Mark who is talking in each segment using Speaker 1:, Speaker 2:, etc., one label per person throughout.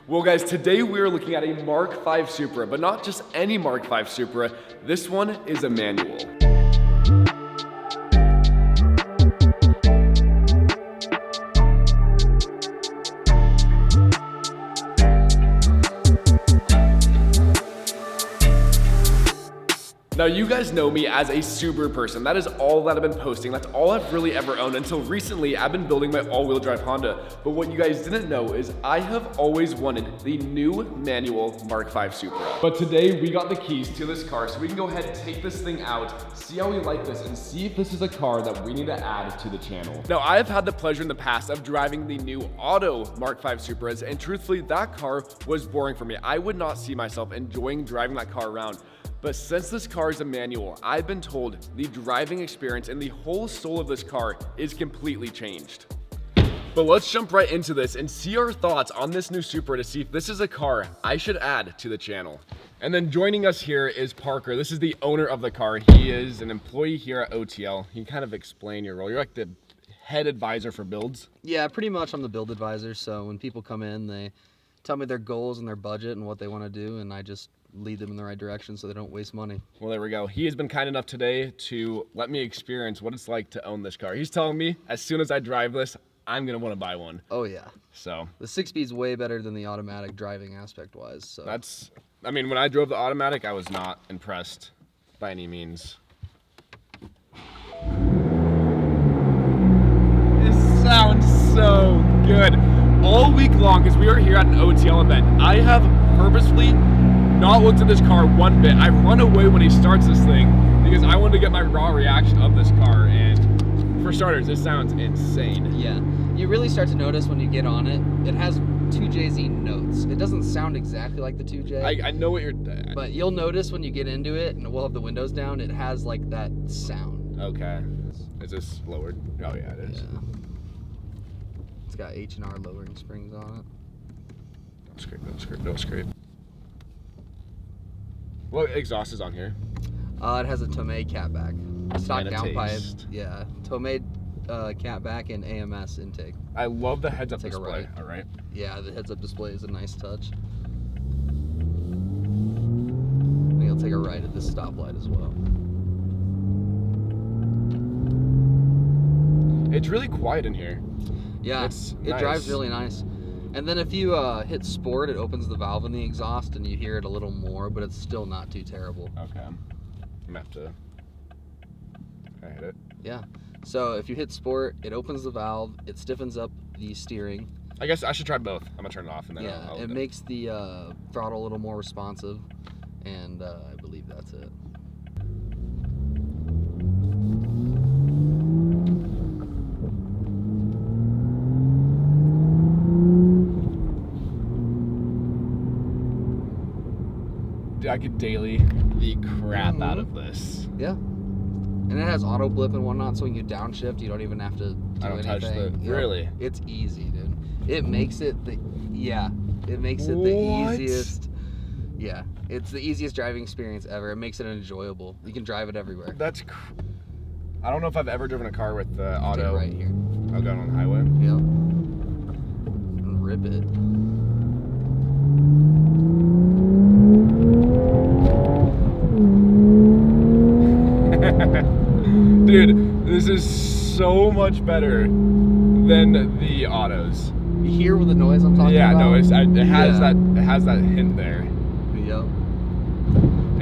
Speaker 1: Well guys, today we are looking at a Mk5 Supra, but not just any Mk5 Supra. This one is a manual. Now you guys know me as a Subaru person. That is all that I've been posting. That's all I've really ever owned until recently I've been building my all-wheel drive Honda. But what you guys didn't know is I have always wanted the new manual Mk5 Supra. But today we got the keys to this car so we can go ahead and take this thing out, see how we like this, and see if this is a car that we need to add to the channel. Now I've had the pleasure in the past of driving the new auto Mk5 Supras, and truthfully that car was boring for me. I would not see myself enjoying driving that car around. But since this car is a manual, I've been told the driving experience and the whole soul of this car is completely changed. But let's jump right into this and see our thoughts on this new Supra to see if this is a car I should add to the channel. And then joining us here is Parker. This is the owner of the car. He is an employee here at OTL. You can kind of explain your role. You're like the head advisor for builds.
Speaker 2: Yeah, pretty much I'm the build advisor. So when people come in, they tell me their goals and their budget and what they want to do, and I just lead them in the right direction so they don't waste money.
Speaker 1: Well, there we go. He has been kind enough today to let me experience what it's like to own this car. He's telling me as soon as I drive this, I'm gonna want to buy one.
Speaker 2: Oh yeah.
Speaker 1: So
Speaker 2: the 6-speed's way better than the automatic driving aspect wise. So
Speaker 1: I mean, when I drove the automatic, I was not impressed by any means. This sounds so good. All week long, because we are here at an OTL event, I have purposefully not looked at this car one bit. I run away when he starts this thing because I want to get my raw reaction of this car, and for starters, this sounds insane.
Speaker 2: Yeah, you really start to notice when you get on it, it has 2JZ notes. It doesn't sound exactly like the 2J.
Speaker 1: I know what you're...
Speaker 2: But you'll notice when you get into it, and we'll have the windows down, it has like that sound.
Speaker 1: Okay. Is this lowered? Oh yeah, it is.
Speaker 2: Yeah. It's got H&R lowering springs on it.
Speaker 1: Don't scrape, don't scrape, don't scrape. What exhaust is on here?
Speaker 2: It has a Tomei catback. Stock downpipe.
Speaker 1: Taste.
Speaker 2: Yeah, Tomei catback and AMS intake.
Speaker 1: I love the heads-up
Speaker 2: Take a
Speaker 1: display.
Speaker 2: right.
Speaker 1: All right.
Speaker 2: Yeah, the heads-up display is a nice touch. And you'll take a right at this stoplight as well.
Speaker 1: It's really quiet in here.
Speaker 2: Yeah, it drives really nice. And then if you hit sport, it opens the valve in the exhaust and you hear it a little more, but it's still not too terrible.
Speaker 1: Okay. I'm gonna have to... Can I hit it?
Speaker 2: Yeah. So if you hit sport, it opens the valve, it stiffens up the steering.
Speaker 1: I guess I should try both. I'm gonna turn it off and then
Speaker 2: yeah,
Speaker 1: I'll
Speaker 2: it makes the throttle a little more responsive, and I believe that's it.
Speaker 1: I could daily the crap out of this.
Speaker 2: Yeah. And it has auto blip and whatnot, so when you downshift, you don't even have to do anything.
Speaker 1: Touch the... Really?
Speaker 2: It's easy, dude. It makes it the... Yeah. It makes it the easiest... Yeah. It's the easiest driving experience ever. It makes it enjoyable. You can drive it everywhere.
Speaker 1: That's... I don't know if I've ever driven a car with the auto...
Speaker 2: Right here.
Speaker 1: I'll go on the highway.
Speaker 2: Yeah. And rip it.
Speaker 1: Dude, this is so much better than the autos.
Speaker 2: You hear the noise I'm talking about?
Speaker 1: Yeah, no, it has that hint there.
Speaker 2: Yep.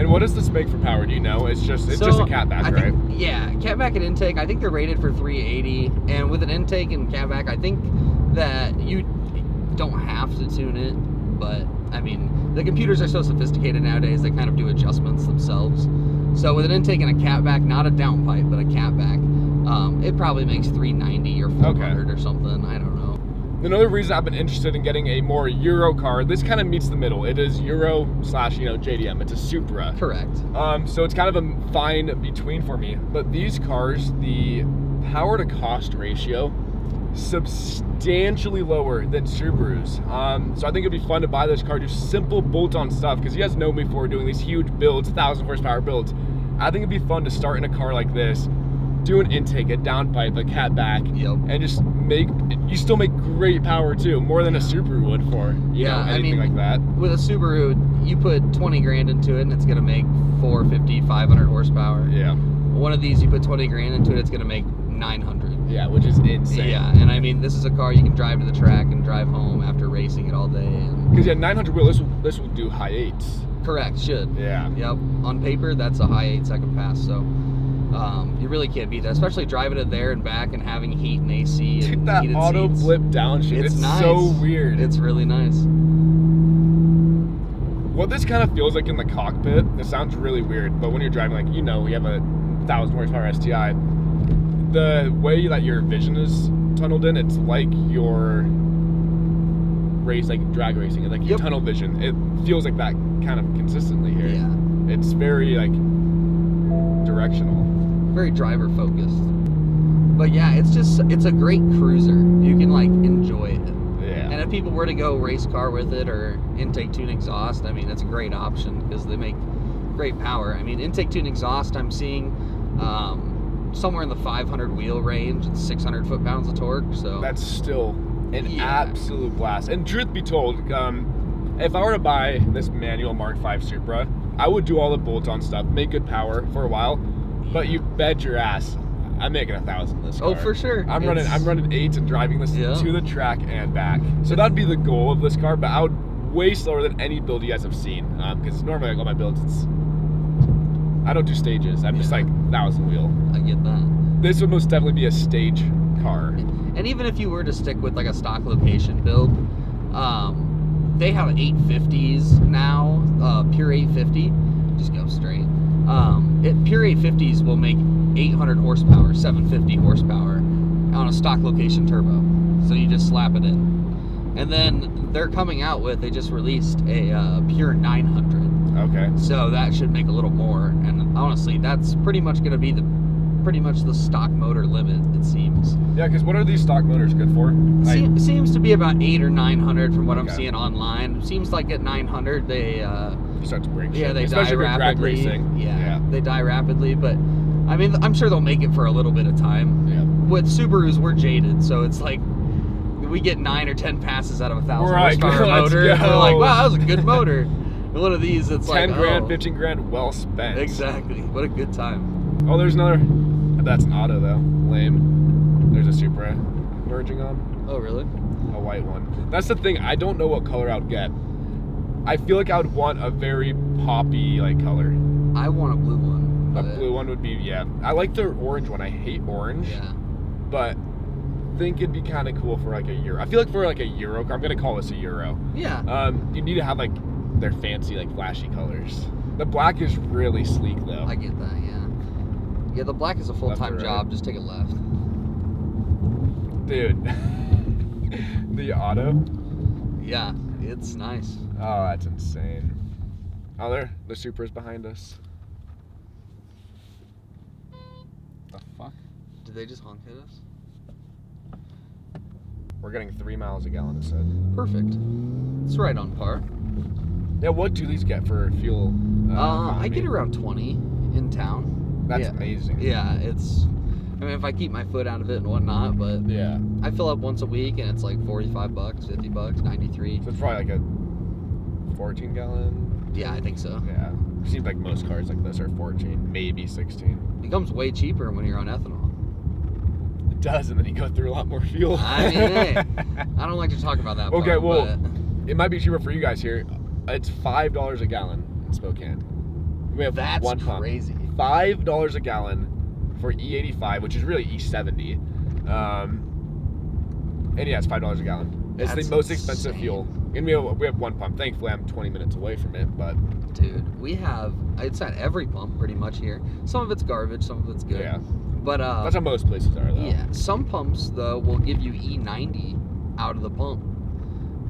Speaker 1: And what does this make for power? Do you know? It's just a catback, right?
Speaker 2: Yeah, catback and intake. I think they're rated for 380, and with an intake and catback, I think that you don't have to tune it. But I mean, the computers are so sophisticated nowadays; they kind of do adjustments themselves. So with an intake and a catback, not a downpipe, but a catback, it probably makes 390 or 400 or something. I don't know.
Speaker 1: Another reason I've been interested in getting a more Euro car, this kind of meets the middle. It is Euro / JDM. It's a Supra.
Speaker 2: Correct.
Speaker 1: So it's kind of a fine between for me. But these cars, the power to cost ratio, substantially lower than Subarus. So I think it'd be fun to buy this car, do simple bolt-on stuff, because you guys know me for doing these huge builds, 1,000 horsepower builds. I think it'd be fun to start in a car like this, do an intake, a downpipe, a cat back,
Speaker 2: Yep.
Speaker 1: and just you still make great power too, more than a Subaru would for, you know, anything like that.
Speaker 2: With a Subaru, you put 20 grand into it and it's gonna make 450, 500 horsepower.
Speaker 1: Yeah.
Speaker 2: One of these, you put 20 grand into it, it's gonna make 900.
Speaker 1: Yeah, which is insane.
Speaker 2: Yeah, and I mean, this is a car you can drive to the track and drive home after racing it all day.
Speaker 1: Because 900 wheel, this will do high 8s.
Speaker 2: Correct, should.
Speaker 1: Yeah.
Speaker 2: Yep. On paper, that's a high 8-second pass. So you really can't beat that, especially driving it there and back and having heat and AC.
Speaker 1: Dude,
Speaker 2: and
Speaker 1: that
Speaker 2: heated
Speaker 1: auto
Speaker 2: seats.
Speaker 1: blip downshift, it's
Speaker 2: nice.
Speaker 1: so weird.
Speaker 2: It's really nice.
Speaker 1: What this kind of feels like in the cockpit, it sounds really weird, but when you're driving, like, you know, we have a 1,000 horsepower STI, the way that your vision is tunneled in, it's like your drag racing, like your tunnel vision. It feels like that kind of consistently here.
Speaker 2: Yeah.
Speaker 1: It's very like directional.
Speaker 2: Very driver focused. But yeah, it's a great cruiser. You can like enjoy it.
Speaker 1: Yeah.
Speaker 2: And if people were to go race car with it or intake tune exhaust, I mean, that's a great option because they make great power. I mean, intake tune exhaust, I'm seeing somewhere in the 500 wheel range and 600 foot-pounds of torque. So
Speaker 1: that's still an absolute blast. And truth be told, if I were to buy this Manual Mk5 Supra, I would do all the bolt-on stuff, make good power for a while, but you bet your ass I'm making 1,000 this car.
Speaker 2: Oh, for sure.
Speaker 1: I'm running 8s and driving this to the track and back. So that'd be the goal of this car, but I would way slower than any build you guys have seen. Because normally like all my builds, I don't do stages. I'm just like 1,000 wheel.
Speaker 2: I get that.
Speaker 1: This would most definitely be a stage car.
Speaker 2: And even if you were to stick with like a stock location build, they have 850s now, pure 850. Just go straight. Pure 850s will make 800 horsepower, 750 horsepower on a stock location turbo. So you just slap it in. And then they're coming out with, they just released a pure 900.
Speaker 1: Okay.
Speaker 2: So that should make a little more. And honestly, that's pretty much going to be the stock motor limit, it seems.
Speaker 1: Yeah, because what are these stock motors good for?
Speaker 2: Seems to be about 800 or 900 from what I'm seeing online. Seems like at 900 they
Speaker 1: start to break shit.
Speaker 2: yeah, they
Speaker 1: especially
Speaker 2: die
Speaker 1: with drag
Speaker 2: rapidly.
Speaker 1: racing.
Speaker 2: Yeah, they die rapidly, but I mean, I'm sure they'll make it for a little bit of time.
Speaker 1: Yeah.
Speaker 2: With Subarus, we're jaded, so it's like we get 9 or 10 passes out of a 1,000 horsepower motor. And we're like, wow, that was a good motor. And one of these, it's
Speaker 1: 10
Speaker 2: like
Speaker 1: grand, 15 grand, well spent.
Speaker 2: Exactly. What a good time.
Speaker 1: Oh, there's another. That's an auto though. Lame. There's a Supra merging on.
Speaker 2: Oh, really?
Speaker 1: A white one. That's the thing. I don't know what color I would get. I feel like I would want a very poppy like color.
Speaker 2: I want a blue one.
Speaker 1: A blue one would be, yeah. I like the orange one. I hate orange.
Speaker 2: Yeah.
Speaker 1: But think it'd be kind of cool for like a Euro. I feel like for like a Euro car, I'm gonna call this a Euro.
Speaker 2: Yeah.
Speaker 1: You need to have like their fancy like flashy colors. The black is really sleek though.
Speaker 2: I get that, yeah. Yeah, the black is a full-time job. Just take it left.
Speaker 1: Dude. The auto?
Speaker 2: Yeah, it's nice.
Speaker 1: Oh, that's insane. Oh, there. The Supra's behind us. The fuck?
Speaker 2: Did they just honk at us?
Speaker 1: We're getting 3 miles a gallon, it said.
Speaker 2: Perfect. It's right on par.
Speaker 1: Yeah, what do these get for fuel?
Speaker 2: I get around 20 in town.
Speaker 1: That's amazing.
Speaker 2: Yeah, it's... I mean, if I keep my foot out of it and whatnot, but...
Speaker 1: Yeah.
Speaker 2: I fill up once a week, and it's like $45, $50, 93.
Speaker 1: So it's probably like a 14 gallon?
Speaker 2: Yeah, I think so.
Speaker 1: Yeah. It seems like most cars like this are 14, maybe 16.
Speaker 2: It becomes way cheaper when you're on ethanol.
Speaker 1: It does, and then you go through a lot more fuel.
Speaker 2: I mean, hey, I don't like to talk about that
Speaker 1: Okay,
Speaker 2: part,
Speaker 1: well,
Speaker 2: but...
Speaker 1: it might be cheaper for you guys here. It's $5 a gallon in Spokane. We have
Speaker 2: That's
Speaker 1: one pump.
Speaker 2: crazy.
Speaker 1: $5 a gallon for E85, which is really E70. And yeah, it's $5 a gallon. It's the most expensive fuel. And we have one pump. Thankfully, I'm 20 minutes away from it, but...
Speaker 2: Dude, we have... It's at every pump, pretty much, here. Some of it's garbage, some of it's good.
Speaker 1: Yeah.
Speaker 2: But,
Speaker 1: that's how most places are, though.
Speaker 2: Yeah. Some pumps, though, will give you E90 out of the pump.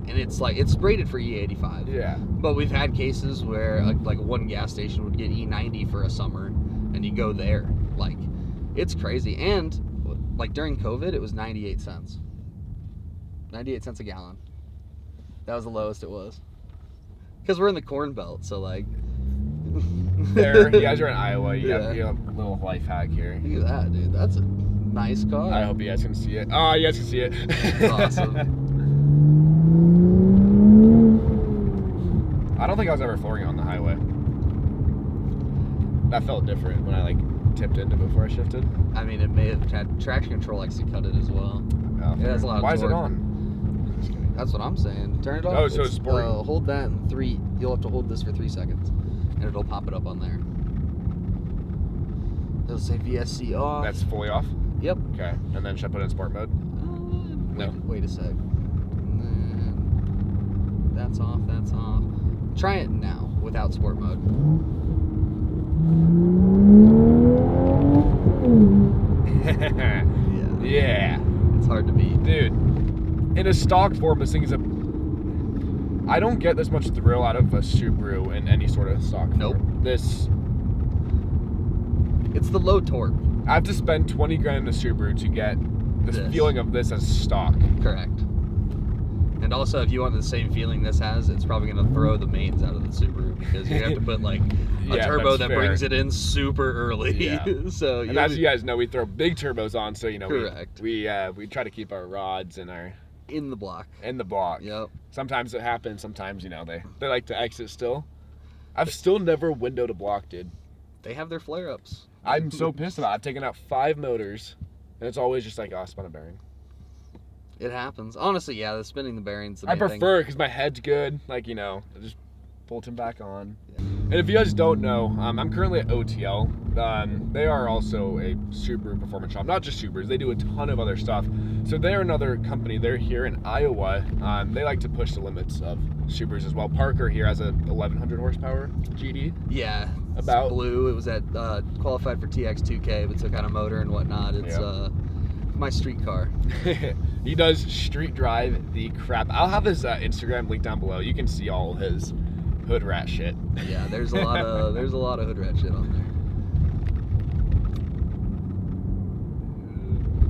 Speaker 2: And it's like, it's rated for E85.
Speaker 1: Yeah.
Speaker 2: But we've had cases where, like one gas station would get E90 for a summer, and you go there. Like, it's crazy. And, like, during COVID, it was 98 cents. 98 cents a gallon. That was the lowest it was. Because we're in the Corn Belt, so, like,
Speaker 1: There, you guys are in Iowa. You
Speaker 2: Yeah.
Speaker 1: have a little life hack here.
Speaker 2: Look at that, dude. That's a nice car.
Speaker 1: I hope you guys can see it. Oh, you guys can see it.
Speaker 2: Awesome.
Speaker 1: I don't think I was ever flooring it on the highway. That felt different when I like tipped into before I shifted.
Speaker 2: I mean, it may have had traction control likes to cut it as well.
Speaker 1: Oh,
Speaker 2: It has a lot of
Speaker 1: Why is it
Speaker 2: torque.
Speaker 1: on? Just kidding.
Speaker 2: That's what I'm saying. Turn it off.
Speaker 1: Oh, so it's sport.
Speaker 2: Hold that in 3. You'll have to hold this for 3 seconds, and it'll pop it up on there. It'll say VSC off.
Speaker 1: That's fully off?
Speaker 2: Yep.
Speaker 1: Okay. And then should I put it in sport mode? No.
Speaker 2: Wait a sec. And then that's off. That's off. Try it now without sport mode. Yeah.
Speaker 1: Yeah.
Speaker 2: It's hard to beat.
Speaker 1: Dude, in a stock form, this thing is I don't get this much thrill out of a Subaru in any sort of stock
Speaker 2: Nope.
Speaker 1: form.
Speaker 2: It's the low torque.
Speaker 1: I have to spend 20 grand in a Subaru to get this feeling of this as stock.
Speaker 2: Correct. And also, if you want the same feeling this has, it's probably going to throw the mains out of the Subaru because you have to put like a
Speaker 1: Yeah,
Speaker 2: turbo
Speaker 1: that's
Speaker 2: that
Speaker 1: fair.
Speaker 2: brings it in super early.
Speaker 1: Yeah.
Speaker 2: So
Speaker 1: And as you guys know, we throw big turbos on, so
Speaker 2: Correct.
Speaker 1: we try to keep our rods in
Speaker 2: in the block.
Speaker 1: the block.
Speaker 2: Yep.
Speaker 1: Sometimes it happens. Sometimes they like to exit still. I've still never windowed a block, dude.
Speaker 2: They have their flare-ups.
Speaker 1: I'm so pissed about it. I've taken out 5 motors, and it's always just like, oh, I spun a bearing.
Speaker 2: It happens. Honestly, yeah, the spinning the bearings.
Speaker 1: I prefer it because my head's good. Like, I just bolt him back on. And if you guys don't know, I'm currently at OTL. They are also a Subaru performance shop. Not just Subarus, they do a ton of other stuff. So they're another company. They're here in Iowa. They like to push the limits of Subarus as well. Parker here has a 1100 horsepower GD.
Speaker 2: Yeah.
Speaker 1: About-
Speaker 2: It's blue. It was at qualified for TX2K, but took out a motor and whatnot. It's my street car.
Speaker 1: He does street drive the crap. I'll have his Instagram link down below. You can see all of his hood rat shit.
Speaker 2: Yeah, there's a lot of hood rat shit on there.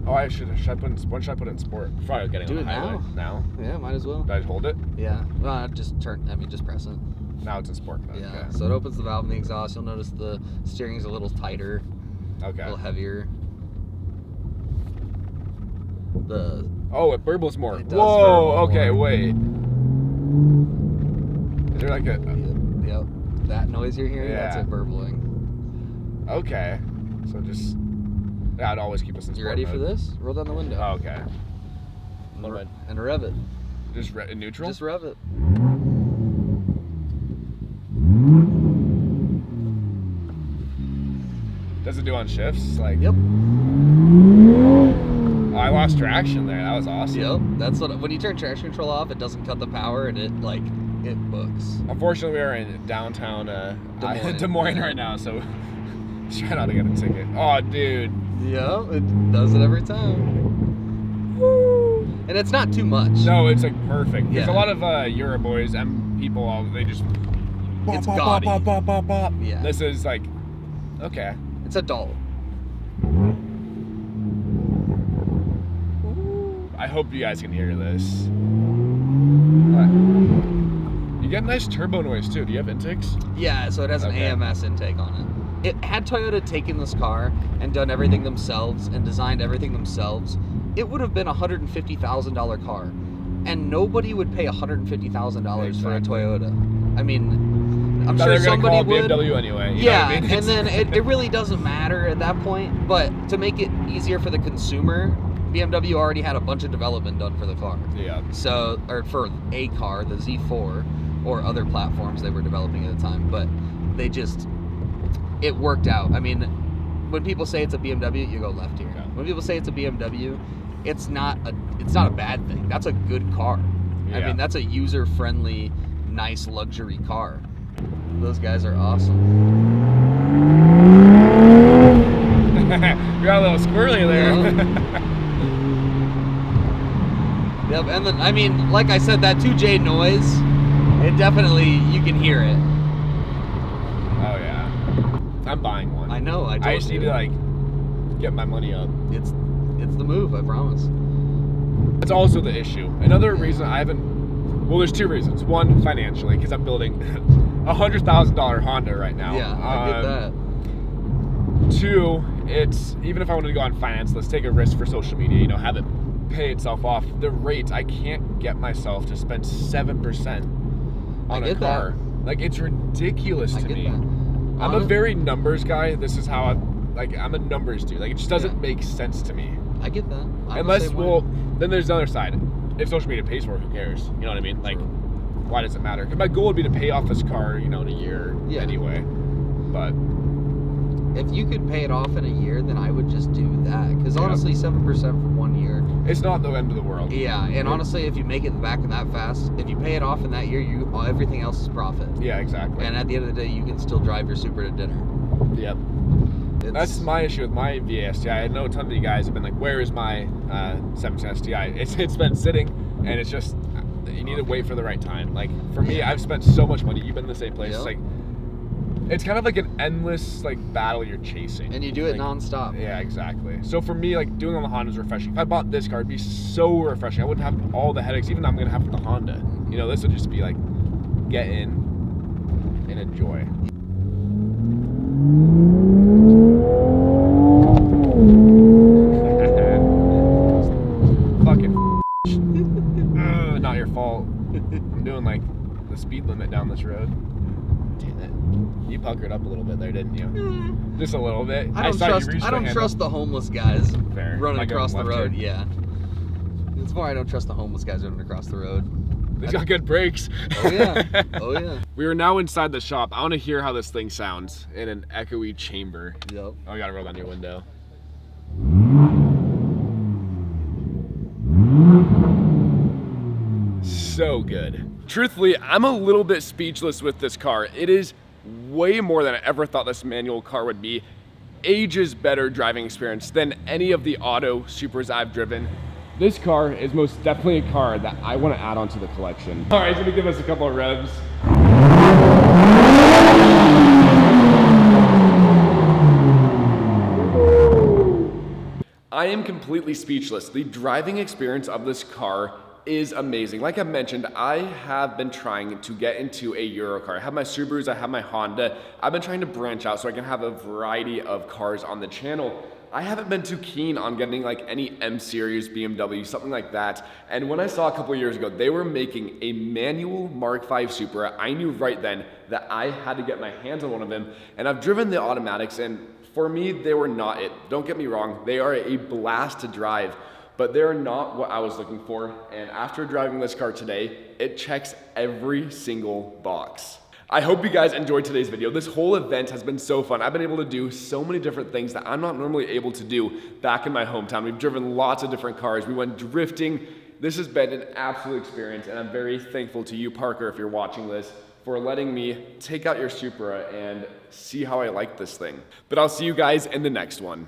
Speaker 1: Oh, when should I put it in sport? Before I was getting
Speaker 2: Do
Speaker 1: on the
Speaker 2: it
Speaker 1: highway. Now?
Speaker 2: Yeah, might as well.
Speaker 1: Did I just hold it?
Speaker 2: Yeah. Just press it.
Speaker 1: Now it's in sport mode.
Speaker 2: Yeah.
Speaker 1: Okay.
Speaker 2: So it opens the valve and the exhaust. You'll notice the steering's a little tighter, a
Speaker 1: Okay.
Speaker 2: little heavier.
Speaker 1: It burbles more.
Speaker 2: It does
Speaker 1: Whoa.
Speaker 2: burble
Speaker 1: Okay.
Speaker 2: more.
Speaker 1: Wait. Is there like a?
Speaker 2: Yep. That noise you're hearing,
Speaker 1: Yeah.
Speaker 2: that's it burbling.
Speaker 1: Okay. So just. Yeah, I'd always keep us in sport
Speaker 2: You ready for
Speaker 1: mode.
Speaker 2: this? Roll down the window.
Speaker 1: Oh, okay.
Speaker 2: And rev it.
Speaker 1: Just in neutral.
Speaker 2: Just rev it.
Speaker 1: Does it do on shifts? Like.
Speaker 2: Yep.
Speaker 1: Oh, I lost traction there. That was awesome.
Speaker 2: Yep. That's what. When you turn traction control off, it doesn't cut the power, and it books.
Speaker 1: Unfortunately, we are in downtown Des Moines right now, so try not to get a ticket. Oh, dude.
Speaker 2: Yeah, it does it every time. Woo. And it's not too much.
Speaker 1: No, it's like perfect. There's a
Speaker 2: Yeah.
Speaker 1: lot of Euro boys and people. They just.
Speaker 2: It's
Speaker 1: bop,
Speaker 2: gaudy.
Speaker 1: bop, bop, bop, bop.
Speaker 2: Yeah.
Speaker 1: This is like, okay.
Speaker 2: It's adult.
Speaker 1: I hope you guys can hear this. You get nice turbo noise too. Do you have intakes?
Speaker 2: Yeah, so it has an
Speaker 1: Okay.
Speaker 2: AMS intake on it. Had Toyota taken this car and done everything themselves and designed everything themselves, it would have been a $150,000 car, and nobody would pay $150,000 for a
Speaker 1: Exactly.
Speaker 2: Toyota. I mean, I'm
Speaker 1: Now
Speaker 2: sure
Speaker 1: they're gonna
Speaker 2: somebody
Speaker 1: call
Speaker 2: would.
Speaker 1: BMW anyway. You know
Speaker 2: Yeah,
Speaker 1: what I mean?
Speaker 2: and then it really doesn't matter at that point. But to make it easier for the consumer, BMW already had a bunch of development done for the car.
Speaker 1: Yeah.
Speaker 2: So, or for a car, the Z4, or other platforms they were developing at the time, but it worked out. I mean, when people say it's a BMW, you go left here.
Speaker 1: Yeah.
Speaker 2: When people say it's a BMW, it's not a bad thing. That's a good car. I
Speaker 1: Yeah.
Speaker 2: mean, that's a user-friendly, nice luxury car. Those guys are awesome.
Speaker 1: You got a little squirrely there.
Speaker 2: Yep, and then, I mean, like I said, that 2J noise, it definitely, you can hear it.
Speaker 1: Oh yeah. I'm buying one.
Speaker 2: I know, I
Speaker 1: I just
Speaker 2: told
Speaker 1: need
Speaker 2: you.
Speaker 1: to like get my money up.
Speaker 2: It's the move, I promise.
Speaker 1: That's also the issue. Another reason I haven't. Well, there's two reasons. One, financially, because I'm building $100,000 Honda right now.
Speaker 2: Yeah, I get that.
Speaker 1: Two, it's, even if I wanted to go on finance, let's take a risk for social media, you know, have it pay itself off. The rates, I can't get myself to spend 7% on a car. Like, it's ridiculous to me. I'm a very numbers guy. This is how I'm a numbers dude. Like, it just doesn't make sense to me.
Speaker 2: I get that.
Speaker 1: Unless, well, then there's the other side. If social media pays for it, who cares? You know what I mean? Like, why does it matter? Because my goal would be to pay off this car, you know, in a year anyway. But
Speaker 2: if you could pay it off in a year, then I would just do that. Because honestly, 7% for 1 year,
Speaker 1: it's not the end of the world.
Speaker 2: Yeah, and honestly, if you make it back that fast, if you pay it off in that year, everything else is profit.
Speaker 1: Yeah, exactly.
Speaker 2: And at the end of the day, you can still drive your Supra to dinner.
Speaker 1: Yep. That's my issue with my VA STI. I know a ton of you guys have been like, where is my 17 STI? It's been sitting, and it's just, you need to wait for the right time. Like, for me, I've spent so much money. You've been in the same place. It's like, it's kind of like an endless like battle you're chasing.
Speaker 2: And you do it nonstop.
Speaker 1: Yeah, exactly. So for me, like, doing on the Honda is refreshing. If I bought this car, it'd be so refreshing. I wouldn't have all the headaches, even though I'm gonna have with the Honda. You know, this would just be like, get in and enjoy. Fucking not your fault. I'm doing like the speed limit down this road. Damn it. You puckered up a little bit there, didn't you? Just a little bit.
Speaker 2: I don't trust the homeless guys running across the road. Yeah. It's more I don't trust the homeless guys running across the road.
Speaker 1: They've got good brakes.
Speaker 2: Oh yeah. Oh yeah.
Speaker 1: We are now inside the shop. I want to hear how this thing sounds in an echoey chamber.
Speaker 2: Yep.
Speaker 1: Oh, I gotta roll down your window. So good. Truthfully, I'm a little bit speechless with this car. It is way more than I ever thought this manual car would be. Ages better driving experience than any of the auto Supras I've driven. This car is most definitely a car that I want to add onto the collection. All right, he's gonna give us a couple of revs. I am completely speechless. The driving experience of this car is amazing. Like I mentioned, I have been trying to get into a Euro car. I have my Subarus, I have my Honda. I've been trying to branch out so I can have a variety of cars on the channel. I haven't been too keen on getting like any M series BMW, something like that. And when I saw a couple years ago, they were making a Manual Mk5 Supra, I knew right then that I had to get my hands on one of them. And I've driven the automatics, and for me, they were not it. Don't get me wrong, they are a blast to drive, but they're not what I was looking for. And after driving this car today, it checks every single box. I hope you guys enjoyed today's video. This whole event has been so fun. I've been able to do so many different things that I'm not normally able to do back in my hometown. We've driven lots of different cars. We went drifting. This has been an absolute experience, and I'm very thankful to you, Parker, if you're watching this, for letting me take out your Supra and see how I like this thing. But I'll see you guys in the next one.